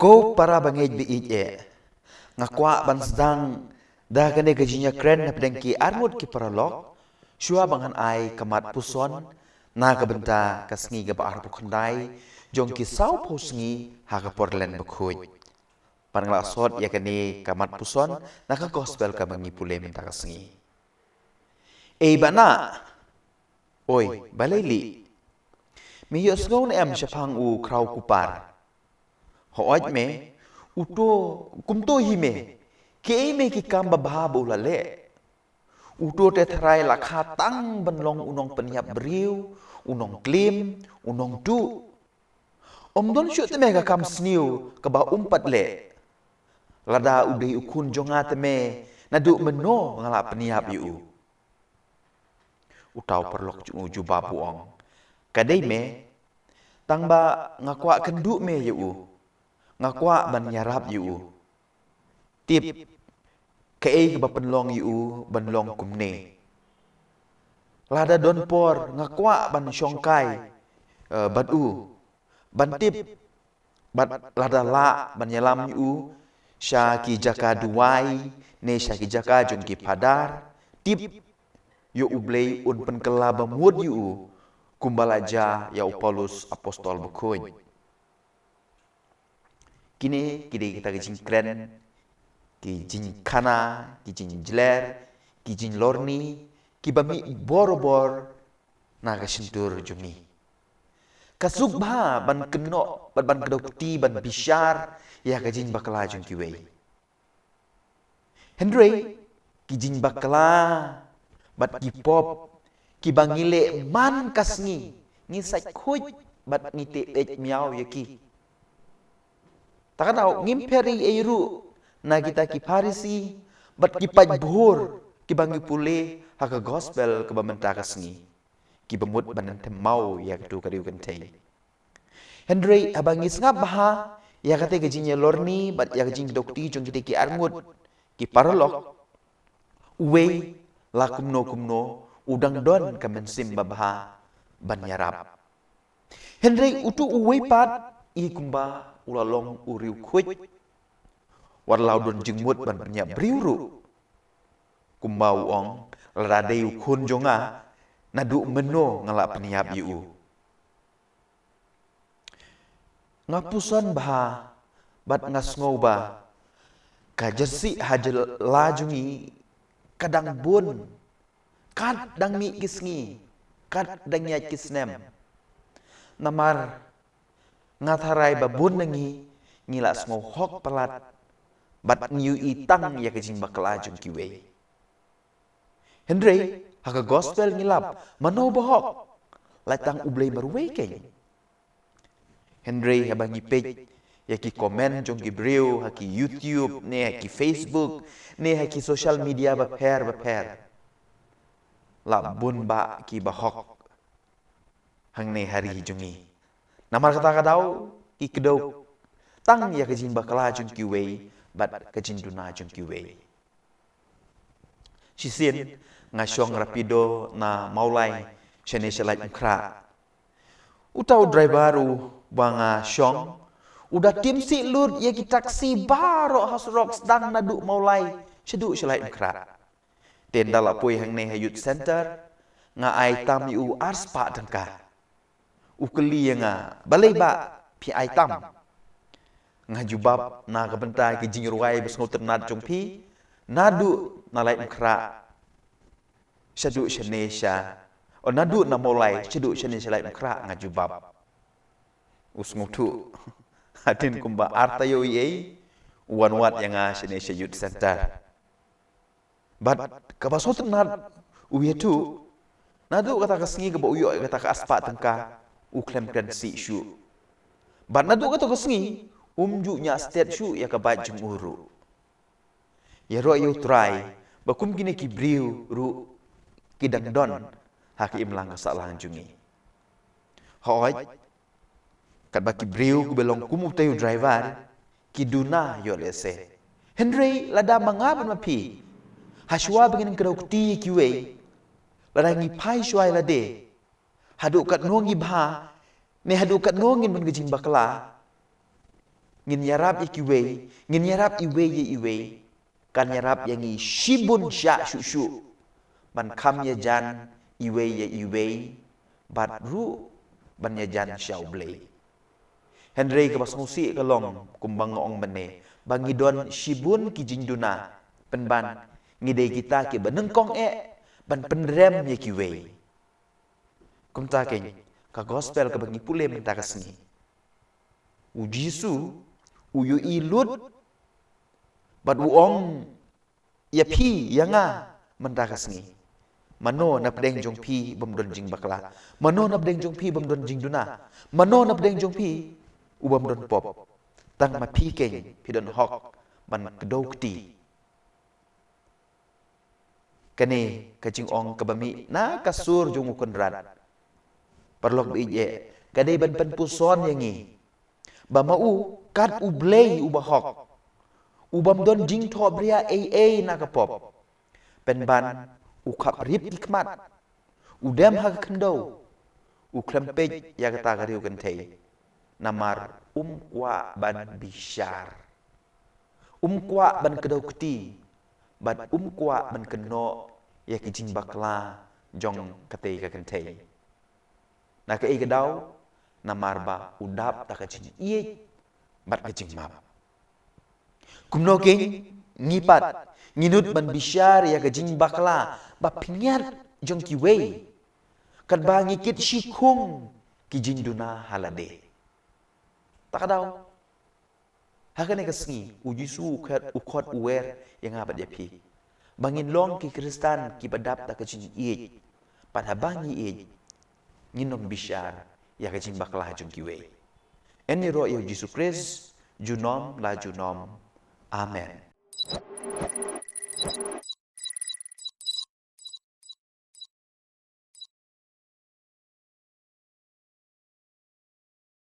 Ko para bangej biij ngakwa ban sedang dah kene gajinya keren na pedengki armut ki paralok shua bangan ai kamat puson na kabenta kasngi ga baar bukhandai jong ki sau posngi ha ka porlen bukhuj parangla sot ya kene kamat puson na ka gospel ka bangi pule minta kasngi bana oi baleli mi yos ngone am shapang u kraw kupar hoaj me uto kumto hime ke me ki kamba bahabu lale uto te tharai lakha tang banlong unong peniap briu unong klim unong du omdon shu te me ka kam sniu ka ba umpat le lada udai ukun jonga te me nadu meno ngala peniap yu utau perlok ju babu ong kadai me tang ba ngakwa kendu me yu ngakwa ban nyarap yu tip kei ba penlong yu banlong kumne lada don por ngakwa ban syongkai badu ban tip bat lada la ban nyalam yu syaki jaka duai ne syaki jaka jongki padar tip yu ublei un penkela bamud yu kumbalaja ya Paulus apostol bukuny kini kita kijing kren, kijing kana, kijing jler, kijing lorni, kibami bor-bor naga sentur jumi. Kasuk bah ban keno, ban kedokti, ban bisyar, ya kijing bakla jung kiwei. Henry, kijing bakla, bat kipop, kibangile man kasngi, ngisai kuj, bat ngite miau yaki. Takkan ngimperi eiru na kita ki parisi bat ki pajbur ki bangi pule haka gospel ke bamenta kasngi ki bemut banan temau ya tu kadiu kentei Henry abangi ngap baha ya kate gajinya lorni bat ya gajing dokti jong kita ki armut ki paralok uwe la kumno udang don kamen sim babaha ban yarap Henry utu uwe pat i kumba ulalong uriu kuj warlau don jengmut ban penyak briuru kumbau ong ladeu kun jonga nadu meno ngalak peniap yu ngapusan bah bat ngasngau ba kajersi hajel lajungi kadang bun kad dang mi kisngi kad dang nyat kisnem namar ngatharai babun nengi ngilas ngohok pelat bat nyu itang ya kejing bakla jung kiwe Henry haka gospel ngilap mano bohok latang ublei marwe keng Henry habangi page ya ki komen jung ki breu haki YouTube ne haki Facebook ne haki social media baper labun ba ki bahok hang ne hari jungi namar kata kadau ki kedau tang ya kejing bakla jung kiwe bat kejing duna jung kiwe sisin ngasyong rapido na maulai shene shalai mkra utau driveru banga syong udah tim si lut ya ki taksi baro hasrok sedang nadu maulai sedu shalai mkra tenda lapoi hang ne hayut center nga ai tam yu arspa tangka ukeli nga balai ba pi aitam ngajubab na kabentai ke jingruai besngo ternat jongpi nadu nalai mkra syadu shanesha o nadu na molai syadu shanesha lai mkra ngajubab usngutu hadin kumba artayo ye wanwat yang shanesha youth center bat kabaso ternat uyetu nadu kata kasngi ke uyo kata ka aspa tengka uklem kren si syu bat nadu kata kasngi umjunya state syu ya ka bajung uru ya ro yu try bakum kini ki briu ru kidang don haki imlang salah jungi hoj kat baki briu ku belong kumu tayu driver kiduna yo lese Henry lada mangaban mapi haswa begin kedokti kiwe lada ngi pai syai lade hadu kat nongi bha ne hadu kat nongin men gejing bakla ngin yarap ikiwe, ngin yarap iwe, kan yarap yang i shibun sya shushu, ban kam ya jan iwe, bat ru ban ya jan syau blei. Henry ke basmusi kelong kumbang ong bene, bangidon shibun ki jinduna, penban ngide kita ki benengkong ban penrem ya kiwe. Kumta keng, ka gospel ke bangi pule minta kesini. Ujisu, uyu ilut, bat uong ya pi yanga minta kesini. Mano na pedeng jong pi bamdon jing bakla. Mano na pedeng jong pi bamdon jing duna. Mano na pedeng jong pi ubam don pop. Tang ma pi keng pidon hok ban kedau keti. Kene kajing ong kabami na kasur jong ukon rat. Perlok bije kadai ban pen puson yangi. Bamau kat ublei ubahok. Ubam don jing tho bria na kapop. Penban ukap rip dikmat. Udam ha kendau. Uklempej ya kata gariu kentei. Namar kwa ban bishar. Kwa ban kedau keti. Ban kwa ban keno ya kijing bakla jong katei ka kentei. Na ke kedau namar ba udap ta kajing iye bat kajing map. Kumno king ngipat nginut ban bishar ya kajing bakla ba pingyat jong kiwe. Kad ba ngikit shikung kijing duna halade. Takadaw. Hakane kasngi ujisu ukot uwer yang abat yapi. Bangin long ki Kristan ki badap ta kajing iye. Padhabangi iye. Nginom bishar ya kajing bakla jong kiwe. Eni ro ya Yesus Kristus junom la junom. Amen.